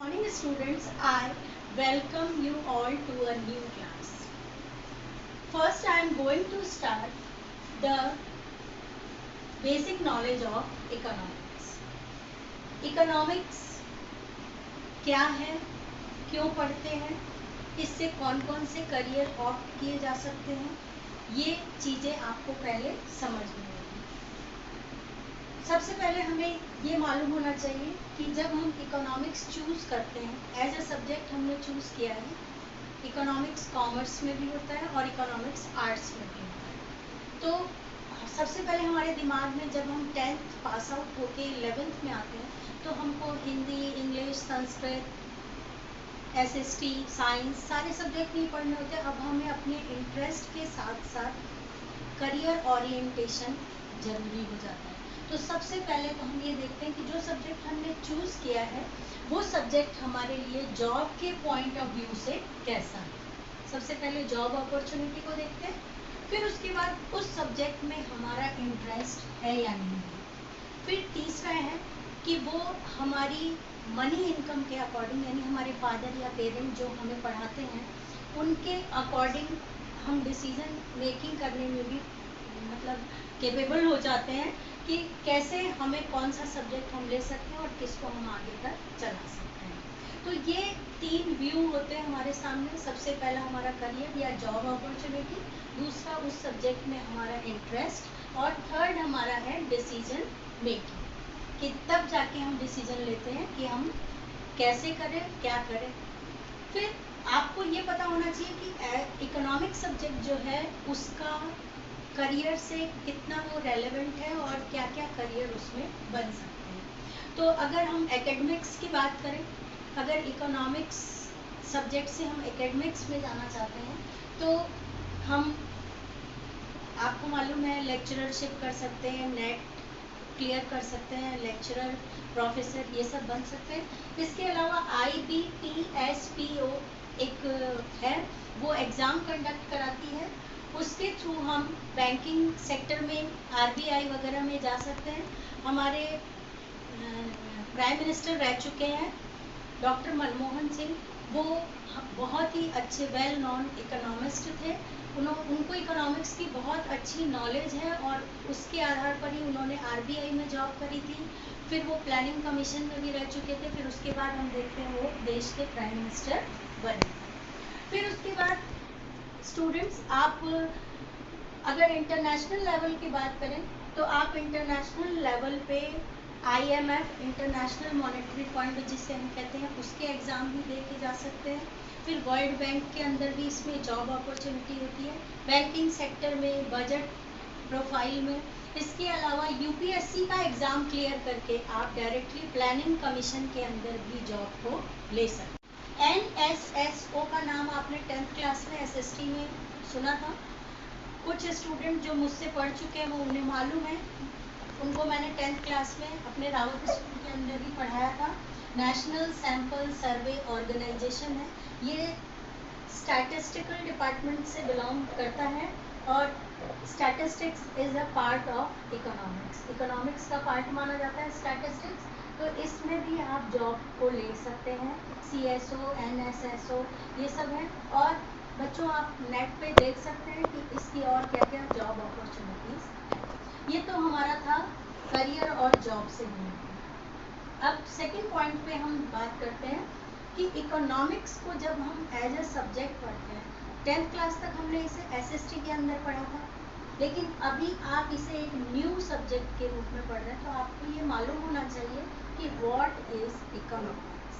Morning students, I welcome you all to a new class. First I am going to start the basic knowledge of economics. Economics क्या है, क्यों पढ़ते हैं, इससे कौन कौन से करियर ऑप्ट किए जा सकते हैं, ये चीज़ें आपको पहले समझ में आएगी। सबसे पहले हमें ये मालूम होना चाहिए कि जब हम इकोनॉमिक्स चूज़ करते हैं एज ए सब्जेक्ट हमने चूज़ किया है, इकोनॉमिक्स कॉमर्स में भी होता है और इकोनॉमिक्स आर्ट्स में भी होता है। तो सबसे पहले हमारे दिमाग में जब हम 10th पास आउट होके 11th में आते हैं तो हमको Hindi, English, Sanskrit, SST, science सारे सब्जेक्ट नहीं पढ़ने होते। अब हमें अपने इंटरेस्ट के साथ साथ करियर ओरिएंटेशन जरूरी हो जाता है। तो सबसे पहले तो हम ये देखते हैं कि जो सब्जेक्ट हमने चूज़ किया है वो सब्जेक्ट हमारे लिए जॉब के पॉइंट ऑफ व्यू से कैसा है। सबसे पहले जॉब अपॉर्चुनिटी को देखते हैं, फिर उसके बाद उस सब्जेक्ट में हमारा इंटरेस्ट है या नहीं है। फिर तीसरा है कि वो हमारी मनी इनकम के अकॉर्डिंग, यानी हमारे फादर या पेरेंट जो हमें पढ़ाते हैं उनके अकॉर्डिंग हम डिसीजन मेकिंग करने में भी मतलब केपेबल हो जाते हैं कि कैसे हमें कौन सा सब्जेक्ट हम ले सकते हैं और किसको हम आगे तक चला सकते हैं। तो ये 3 व्यू होते हैं हमारे सामने। सबसे पहला हमारा करियर या जॉब अपॉर्चुनिटी, दूसरा उस सब्जेक्ट में हमारा इंटरेस्ट और थर्ड हमारा है डिसीजन मेकिंग, कि तब जाके हम डिसीजन लेते हैं कि हम कैसे करें, क्या करें। फिर आपको ये पता होना चाहिए कि इकोनॉमिक सब्जेक्ट जो है उसका करियर से कितना वो रेलेवेंट है और क्या क्या करियर उसमें बन सकते हैं। तो अगर हम एकेडमिक्स की बात करें, अगर इकोनॉमिक्स सब्जेक्ट से हम एकेडमिक्स में जाना चाहते हैं तो हम, आपको मालूम है, लेक्चररशिप कर सकते हैं, नेट क्लियर कर सकते हैं, लेक्चरर, प्रोफेसर, ये सब बन सकते हैं। इसके अलावा IBPSPO एक है, वो एग्ज़ाम कंडक्ट कराती है, उसके थ्रू हम बैंकिंग सेक्टर में, RBI वगैरह में जा सकते हैं। हमारे प्राइम मिनिस्टर रह चुके हैं डॉक्टर मनमोहन सिंह, वो बहुत ही अच्छे वेल नॉन इकोनॉमिस्ट थे। उनको इकोनॉमिक्स की बहुत अच्छी नॉलेज है और उसके आधार पर ही उन्होंने RBI में जॉब करी थी। फिर वो प्लानिंग कमीशन में भी रह चुके थे। फिर उसके बाद हम देखते हैं वो देश के प्राइम मिनिस्टर बने। फिर उसके बाद स्टूडेंट्स, आप अगर इंटरनेशनल लेवल की बात करें तो आप इंटरनेशनल लेवल पे IMF, इंटरनेशनल मॉनेटरी फंड जिसे हम कहते हैं, उसके एग्ज़ाम भी दे के जा सकते हैं। फिर वर्ल्ड बैंक के अंदर भी इसमें जॉब अपॉर्चुनिटी होती है, बैंकिंग सेक्टर में, बजट प्रोफाइल में। इसके अलावा UPSC का एग्ज़ाम क्लियर करके आप डायरेक्टली प्लानिंग कमीशन के अंदर भी जॉब को ले सकते हैं। NSSO का नाम आपने 10th क्लास में SST में सुना था। कुछ स्टूडेंट जो मुझसे पढ़ चुके हैं वो उन्हें मालूम है, उनको मैंने 10th क्लास में अपने रावत स्कूल के अंदर ही पढ़ाया था। नेशनल सैंपल सर्वे ऑर्गेनाइजेशन है, ये स्टैटिस्टिकल डिपार्टमेंट से बिलोंग करता है और statistics is a part of economics, economics का पार्ट माना जाता है स्टैटिस्टिक्स। तो इसमें भी आप जॉब को ले सकते हैं, CSO, NSSO ये सब है। और बच्चों, आप नेट पे देख सकते हैं कि इसकी और क्या क्या जॉब अपॉर्चुनिटीज़ हैं। ये तो हमारा था करियर और जॉब से रिलेटेड। अब सेकंड पॉइंट पे हम बात करते हैं कि इकोनॉमिक्स को जब हम एज ए सब्जेक्ट पढ़ते हैं, 10th क्लास तक हमने इसे SST के अंदर पढ़ा था, लेकिन अभी आप इसे एक न्यू सब्जेक्ट के रूप में पढ़ रहे हैं, तो आपको ये मालूम होना चाहिए कि व्हाट इज इकोनॉमिक्स।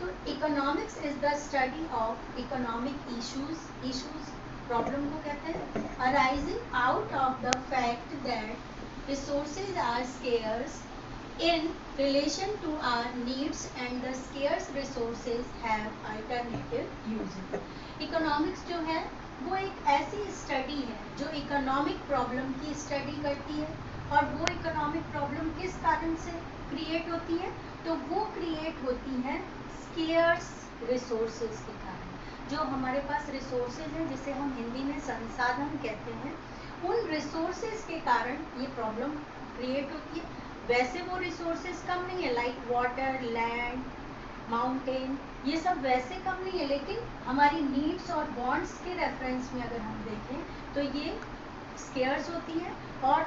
तो economics is the study of economic issues problem को कहते हैं, arising out of the fact that resources are scarce in relation to our needs and the scarce resources have alternative uses. Economics जो है वो एक ऐसी study है जो इकोनॉमिक प्रॉब्लम की स्टडी करती है, और वो इकोनॉमिक प्रॉब्लम किस कारण से क्रिएट होती है, तो वो क्रिएट होती है स्केयर्स रिसोर्सेज के कारण। जो हमारे पास रिसोर्सेज हैं, जिसे हम हिंदी में संसाधन कहते हैं, उन रिसोर्सेज के कारण ये प्रॉब्लम क्रिएट होती है। वैसे वो रिसोर्सेज कम नहीं है, लाइक वाटर, लैंड, माउंटेन, ये सब वैसे कम नहीं है, लेकिन हमारी नीड्स और वांट्स के रेफरेंस में अगर हम देखें तो ये स्केयर्स होती हैं। और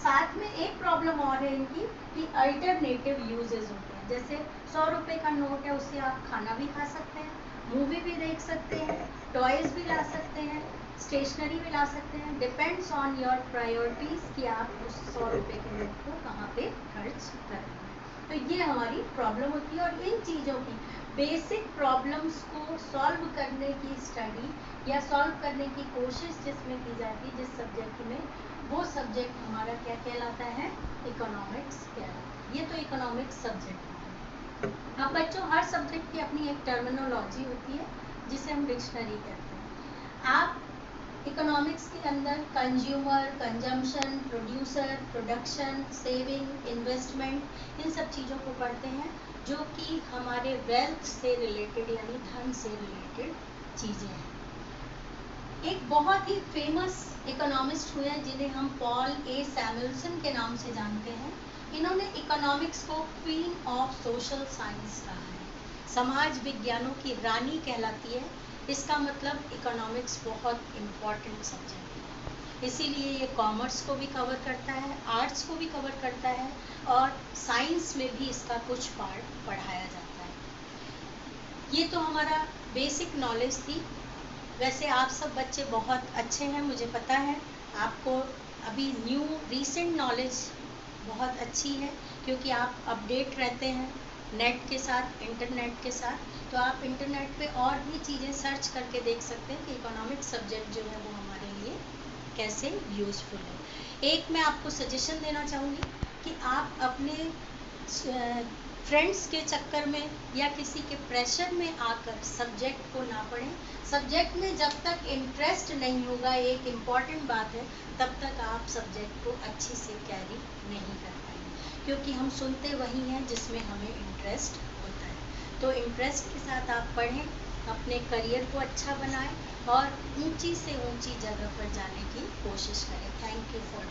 साथ में एक प्रॉब्लम और है इनकी कि अल्टरनेटिव यूजेस होते हैं। जैसे 100 रुपये का नोट है, उससे आप खाना भी खा सकते हैं, मूवी भी देख सकते हैं, टॉयज भी ला सकते हैं, स्टेशनरी भी ला सकते हैं। डिपेंड्स ऑन योर प्रायोरिटीज कि आप उस 100 रुपये के नोट को कहाँ पे खर्च करें। तो ये हमारी प्रॉब्लम होती है। और इन चीज़ों की बेसिक प्रॉब्लम्स को सॉल्व करने की स्टडी या सॉल्व करने की कोशिश जिसमें की जाती है, जिस सब्जेक्ट में, वो सब्जेक्ट हमारा क्या कहलाता है? इकोनॉमिक्स कहलाता है। ये तो इकोनॉमिक्स सब्जेक्ट है। अब बच्चों, हर सब्जेक्ट की अपनी एक टर्मिनोलॉजी होती है जिसे हम डिक्शनरी कहते हैं। आप इकोनॉमिक्स के अंदर consumer, consumption, producer, production, saving, investment, इन सब चीज़ों को पढ़ते हैं जो कि हमारे वेल्थ से रिलेटेड यानी धन से रिलेटेड चीज़ें हैं। एक बहुत ही फेमस इकोनॉमिस्ट हुए हैं जिन्हें हम पॉल ए सैमुएल्सन के नाम से जानते हैं। इन्होंने इकोनॉमिक्स को क्वीन ऑफ सोशल साइंस कहा है, समाज विज्ञानों की रानी कहलाती है। इसका मतलब इकोनॉमिक्स बहुत इम्पॉर्टेंट सब्जेक्ट है, इसीलिए ये कॉमर्स को भी कवर करता है, आर्ट्स को भी कवर करता है, और साइंस में भी इसका कुछ पार्ट पढ़ाया जाता है। ये तो हमारा बेसिक नॉलेज थी। वैसे आप सब बच्चे बहुत अच्छे हैं, मुझे पता है। आपको अभी न्यू रीसेंट नॉलेज बहुत अच्छी है क्योंकि आप अपडेट रहते हैं नेट के साथ, इंटरनेट के साथ। तो आप इंटरनेट पे और भी चीज़ें सर्च करके देख सकते हैं कि इकोनॉमिक्स सब्जेक्ट जो है वो हमारे लिए कैसे यूज़फुल है। एक मैं आपको सजेशन देना चाहूँगी कि आप अपने फ्रेंड्स के चक्कर में या किसी के प्रेशर में आकर सब्जेक्ट को ना पढ़ें। सब्जेक्ट में जब तक इंटरेस्ट नहीं होगा, एक इम्पॉर्टेंट बात है, तब तक आप सब्जेक्ट को अच्छी से कैरी नहीं कर पाएंगे, क्योंकि हम सुनते वही हैं जिसमें हमें इंटरेस्ट होता है। तो इंटरेस्ट के साथ आप पढ़ें, अपने करियर को अच्छा बनाएं और ऊंची से ऊंची जगह पर जाने की कोशिश करें। Thank you for